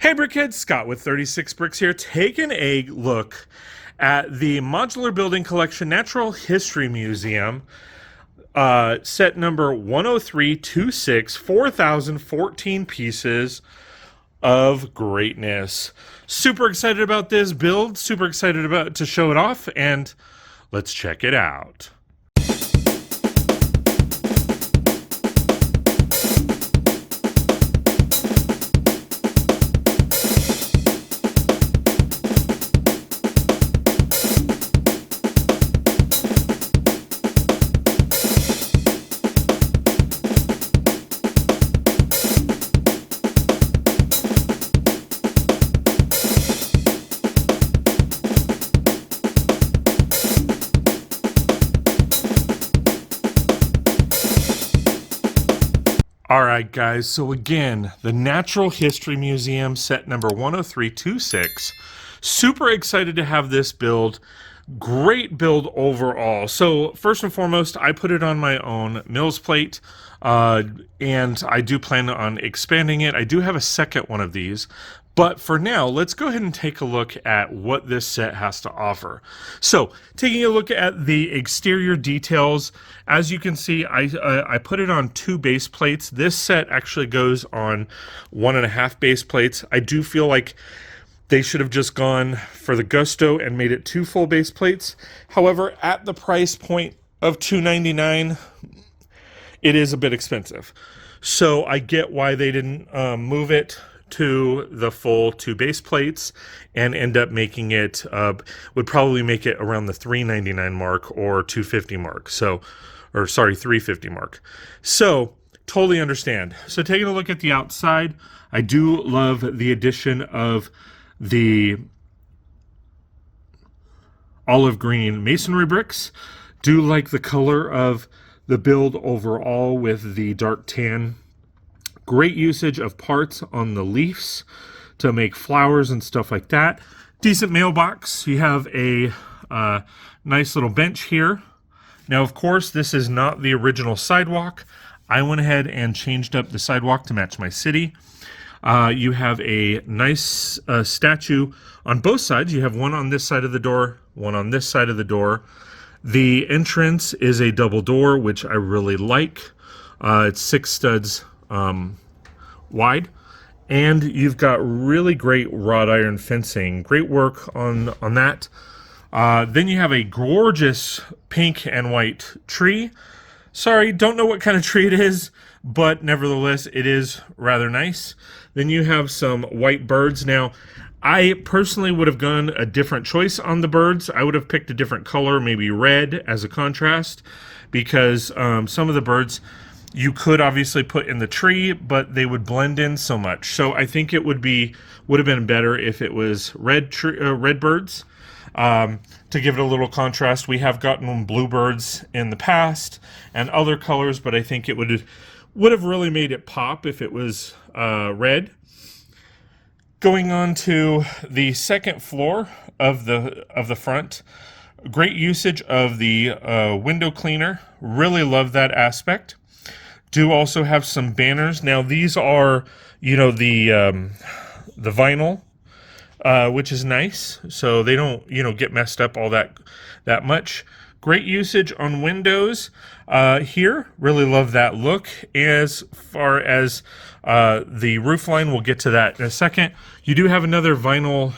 Hey Brickheads, Scott with 36 Bricks here, taking a look at the Modular Building Collection Natural History Museum, set number 10326, 4,014 pieces of greatness. Super excited about this build, super excited about to show it off, and let's check it out. Alright guys, so again, the Natural History Museum, set number 10326. Super excited to have this build. Great build overall. So first and foremost, I put it on my own Mills plate, and I do plan on expanding it. I do have a second one of these. But for now, let's go ahead and take a look at what this set has to offer. So, taking a look at the exterior details, as you can see, I put it on 2 base plates. This set actually goes on 1.5 base plates. I do feel like they should have just gone for the gusto and made it 2 full base plates. However, at the price point of $299, it is a bit expensive. So I get why they didn't move it to the full 2 base plates and end up making it, would probably make it around the $399 mark or $250 mark. So, or sorry, $350 mark. So, totally understand. So taking a look at the outside, I do love the addition of the olive green masonry bricks. Do like the color of the build overall with the dark tan. Great usage of parts on the leaves to make flowers and stuff like that. Decent mailbox. You have a nice little bench here. Now, of course, this is not the original sidewalk. I went ahead and changed up the sidewalk to match my city. You have a nice statue on both sides. You have one on this side of the door, one on this side of the door. The entrance is a double door, which I really like. It's 6 studs wide, and you've got really great wrought iron fencing. Great work on that. Then you have a gorgeous pink and white tree. Sorry, don't know what kind of tree it is, but nevertheless, it is rather nice. Then you have some white birds. Now, I personally would have gone a different choice on the birds. I would have picked a different color, maybe red as a contrast, because some of the birds you could obviously put in the tree, but they would blend in so much. So I think it would have been better if it was red birds. To give it a little contrast, we have gotten bluebirds in the past and other colors, but I think it would have really made it pop if it was red. Going on to the second floor of the front, great usage of the window cleaner. Really love that aspect. Do also have some banners. Now these are, the vinyl, which is nice, so they don't, get messed up all that much. Great usage on windows here. Really love that look. As far as the roof line, we'll get to that in a second. You do have another vinyl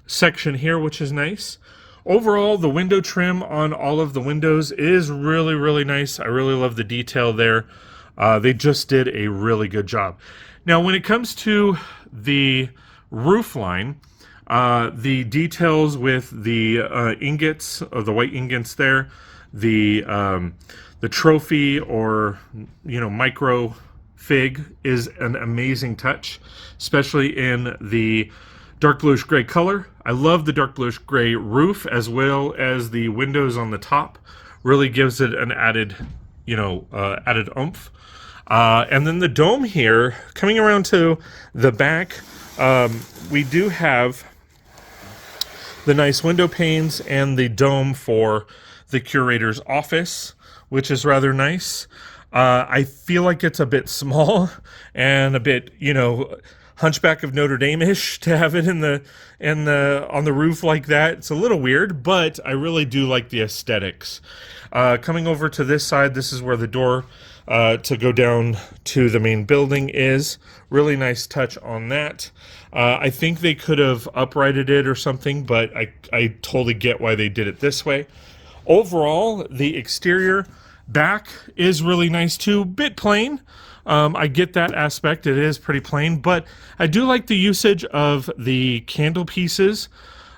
section here, which is nice. Overall, the window trim on all of the windows is really, really nice. I really love the detail there. They just did a really good job. Now, when it comes to the roof line, the details with the ingots, or the white ingots there, the trophy or, micro fig is an amazing touch, especially in the dark bluish gray color. I love the dark bluish gray roof as well as the windows on the top. Really gives it an added, added oomph. And then the dome here, coming around to the back, we do have the nice window panes and the dome for the curator's office, which is rather nice. I feel like it's a bit small and a bit, Hunchback of Notre Dame-ish to have it on the roof like that. It's a little weird, but I really do like the aesthetics. Coming over to this side, this is where the door to go down to the main building is. Really nice touch on that. I think they could have uprighted it or something, but I totally get why they did it this way. Overall, the exterior back is really nice too. Bit plain. I get that aspect. It is pretty plain, but I do like the usage of the candle pieces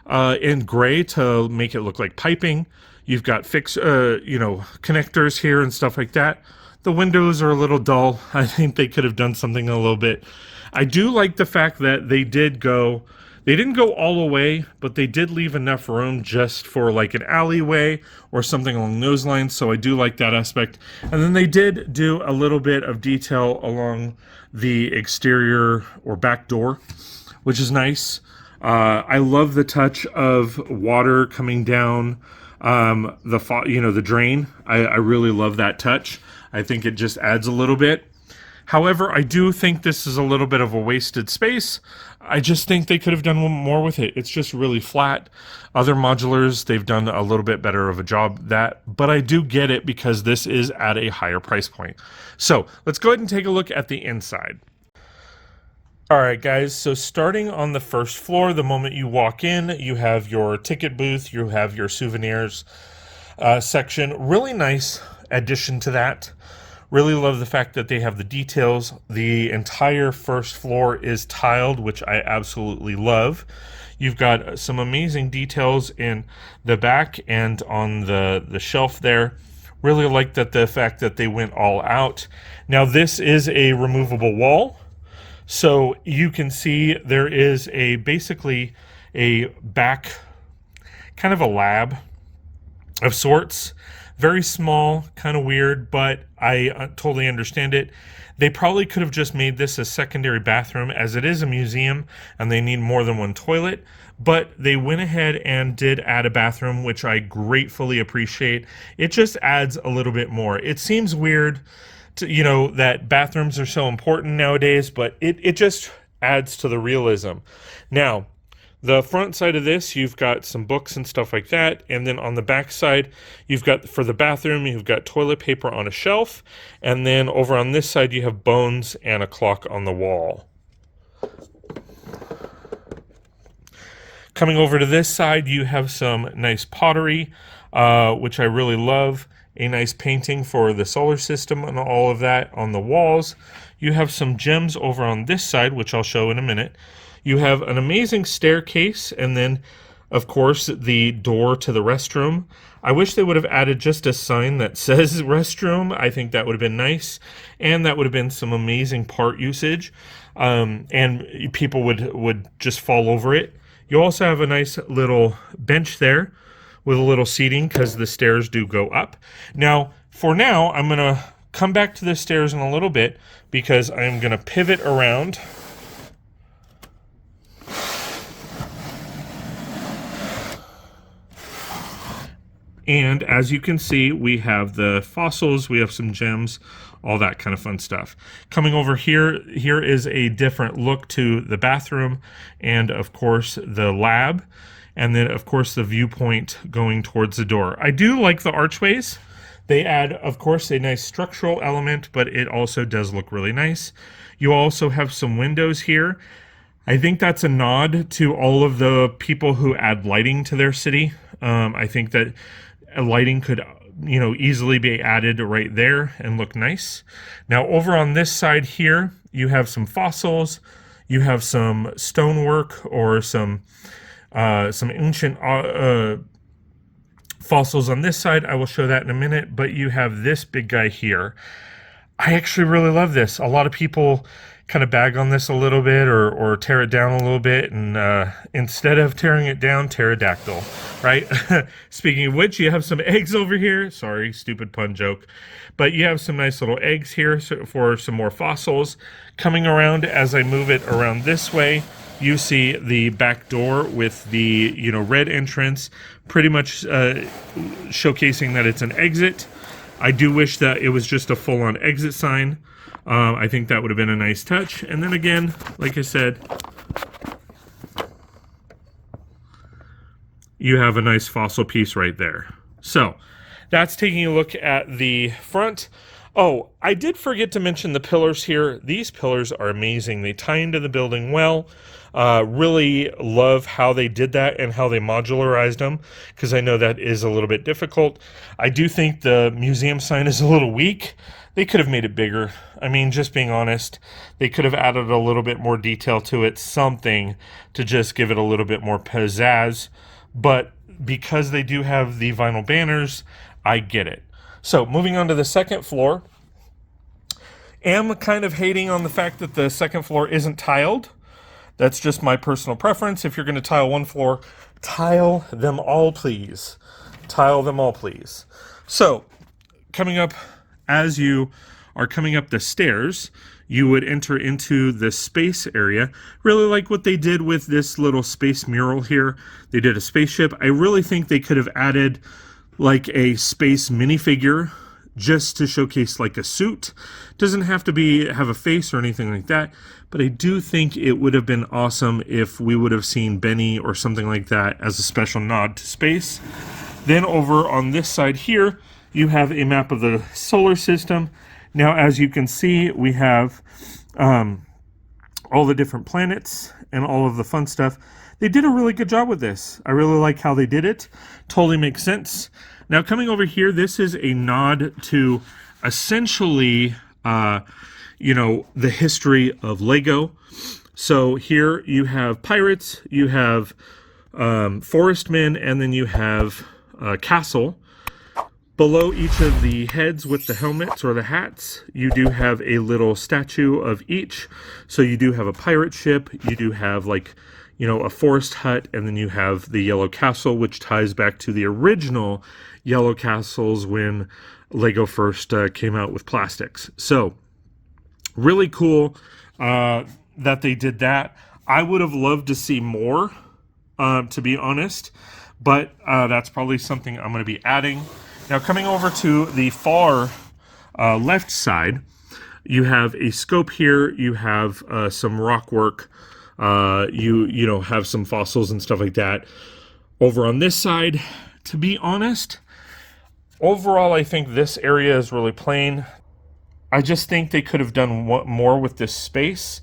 in gray to make it look like piping. You've got connectors here and stuff like that. The windows are a little dull. I think they could have done something a little bit. I do like the fact that they didn't go all the way, but they did leave enough room just for like an alleyway or something along those lines. So I do like that aspect. And then they did do a little bit of detail along the exterior or back door, which is nice. I love the touch of water coming down the drain. I really love that touch. I think it just adds a little bit. However, I do think this is a little bit of a wasted space. I just think they could have done more with it. It's just really flat. Other modulars, they've done a little bit better of a job but I do get it because this is at a higher price point. So let's go ahead and take a look at the inside. All right, guys, so starting on the first floor, the moment you walk in, you have your ticket booth, you have your souvenirs section. Really nice addition to that. Really love the fact that they have the details. The entire first floor is tiled, which I absolutely love. You've got some amazing details in the back and on the shelf there. Really like the fact that they went all out. Now this is a removable wall. So you can see there is basically a back, kind of a lab of sorts. Very small, kind of weird, but I totally understand it. They probably could have just made this a secondary bathroom, as it is a museum and they need more than one toilet, but they went ahead and did add a bathroom, which I gratefully appreciate. It just adds a little bit more. It seems weird that bathrooms are so important nowadays, but it just adds to the realism. Now, the front side of this, you've got some books and stuff like that, and then on the back side, you've got, for the bathroom, you've got toilet paper on a shelf, and then over on this side, you have bones and a clock on the wall. Coming over to this side, you have some nice pottery, which I really love. A nice painting for the solar system and all of that on the walls. You have some gems over on this side, which I'll show in a minute. You have an amazing staircase, and then, of course, the door to the restroom. I wish they would have added just a sign that says restroom. I think that would have been nice, and that would have been some amazing part usage, and people would just fall over it. You also have a nice little bench there with a little seating because the stairs do go up. Now, for now, I'm going to come back to the stairs in a little bit because I'm going to pivot around. And as you can see, we have the fossils, we have some gems, all that kind of fun stuff. Coming over here is a different look to the bathroom and, of course, the lab. And then, of course, the viewpoint going towards the door. I do like the archways. They add, of course, a nice structural element, but it also does look really nice. You also have some windows here. I think that's a nod to all of the people who add lighting to their city. I think that lighting could easily be added right there and look nice. Now over on this side here, you have some fossils, you have some stonework or some ancient fossils on this side. I will show that in a minute, but you have this big guy here. I actually really love this. A lot of people kind of bag on this a little bit or tear it down a little bit, and instead of tearing it down, pterodactyl, right? Speaking of which, you have some eggs over here. Sorry, stupid pun joke. But you have some nice little eggs here for some more fossils. Coming around, as I move it around this way, you see the back door with the red entrance, pretty much showcasing that it's an exit. I do wish that it was just a full-on exit sign. I think that would have been a nice touch. And then again, like I said, you have a nice fossil piece right there. So that's taking a look at the front. Oh, I did forget to mention the pillars here. These pillars are amazing. They tie into the building well. Really love how they did that and how they modularized them, because I know that is a little bit difficult. I do think the museum sign is a little weak. They could have made it bigger. I mean, just being honest, they could have added a little bit more detail to it, something to just give it a little bit more pizzazz. But because they do have the vinyl banners, I get it. So moving on to the second floor, am kind of hating on the fact that the second floor isn't tiled. That's just my personal preference. If you're going to tile one floor, tile them all, please. Tile them all, please. So coming up, as you are coming up the stairs, you would enter into the space area. Really like what they did with this little space mural here. They did a spaceship. I really think they could have added like a space minifigure just to showcase like a suit. Doesn't have to have a face or anything like that, but I do think it would have been awesome if we would have seen Benny or something like that as a special nod to space. Then over on this side here, you have a map of the solar system. Now, as you can see, we have all the different planets and all of the fun stuff. They did a really good job with this. I really like how they did it. Totally makes sense. Now, coming over here, this is a nod to essentially, you know, the history of Lego. So here you have pirates, you have forest men, and then you have castle. Below each of the heads with the helmets or the hats, you do have a little statue of each. So you do have a pirate ship, you do have like, you know, a forest hut, and then you have the yellow castle, which ties back to the original yellow castles when Lego first came out with plastics. So really cool that they did that. I would have loved to see more, to be honest, but that's probably something I'm going to be adding. Now, coming over to the far left side, you have a scope here. You have some rock work. You know, have some fossils and stuff like that. Over on this side, to be honest, overall, I think this area is really plain. I just think they could have done more with this space.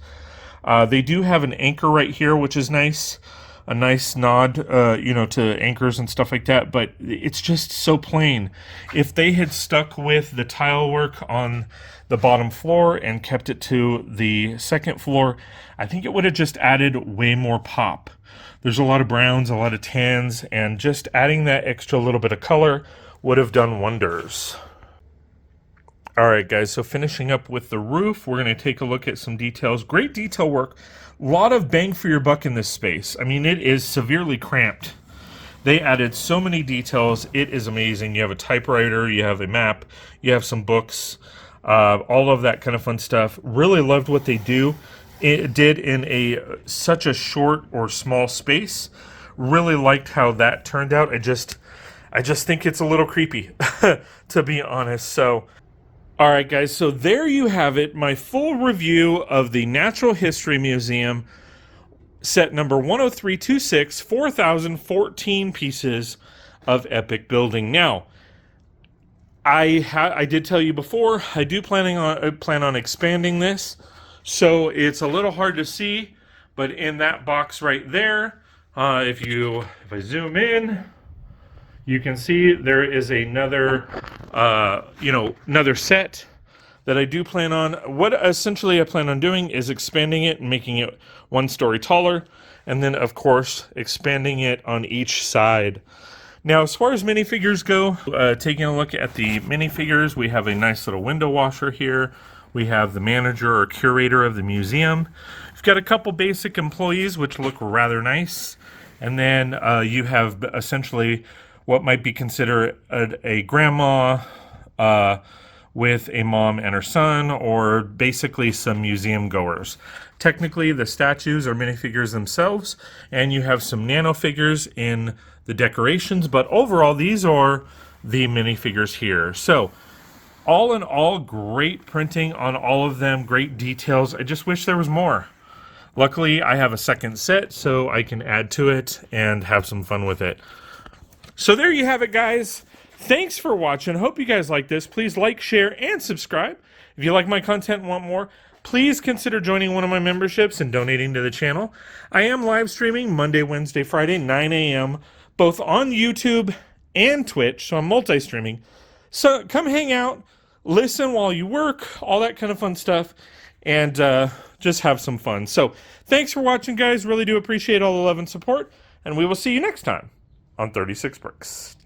They do have an anchor right here, which is nice. A nice nod, you know, to anchors and stuff like that, but it's just so plain. If they had stuck with the tile work on the bottom floor and kept it to the second floor, I think it would have just added way more pop. There's a lot of browns, a lot of tans, and just adding that extra little bit of color would have done wonders. All right, guys, so finishing up with the roof, we're going to take a look at some details. Great detail work. A lot of bang for your buck in this space. I mean, it is severely cramped. They added so many details. It is amazing. You have a typewriter, you have a map, you have some books, all of that kind of fun stuff. Really loved what they did in such a short or small space. Really liked how that turned out. I just think it's a little creepy, to be honest. So, all right, guys, so there you have it, my full review of the Natural History Museum, set number 10326, 4,014 pieces of epic building. Now, I did tell you before, I do plan on expanding this, so it's a little hard to see, but in that box right there, if I zoom in, you can see there is another, another set that I do plan on. What essentially I plan on doing is expanding it and making it one story taller, and then of course expanding it on each side. Now, as far as minifigures go, taking a look at the minifigures, we have a nice little window washer here. We have the manager or curator of the museum. We've got a couple basic employees, which look rather nice. And then you have essentially what might be considered a grandma with a mom and her son, or basically some museum goers. Technically, the statues are minifigures themselves, and you have some nano figures in the decorations, but overall, these are the minifigures here. So, All in all, great printing on all of them, great details. I just wish there was more. Luckily, I have a second set, so I can add to it and have some fun with it. So there you have it, guys. Thanks for watching. Hope you guys like this. Please like, share, and subscribe. If you like my content and want more, please consider joining one of my memberships and donating to the channel. I am live streaming Monday, Wednesday, Friday, 9 a.m., both on YouTube and Twitch, so I'm multi-streaming. So come hang out, listen while you work, all that kind of fun stuff, and just have some fun. So thanks for watching, guys. Really do appreciate all the love and support, and we will see you next time on 36 Bricks.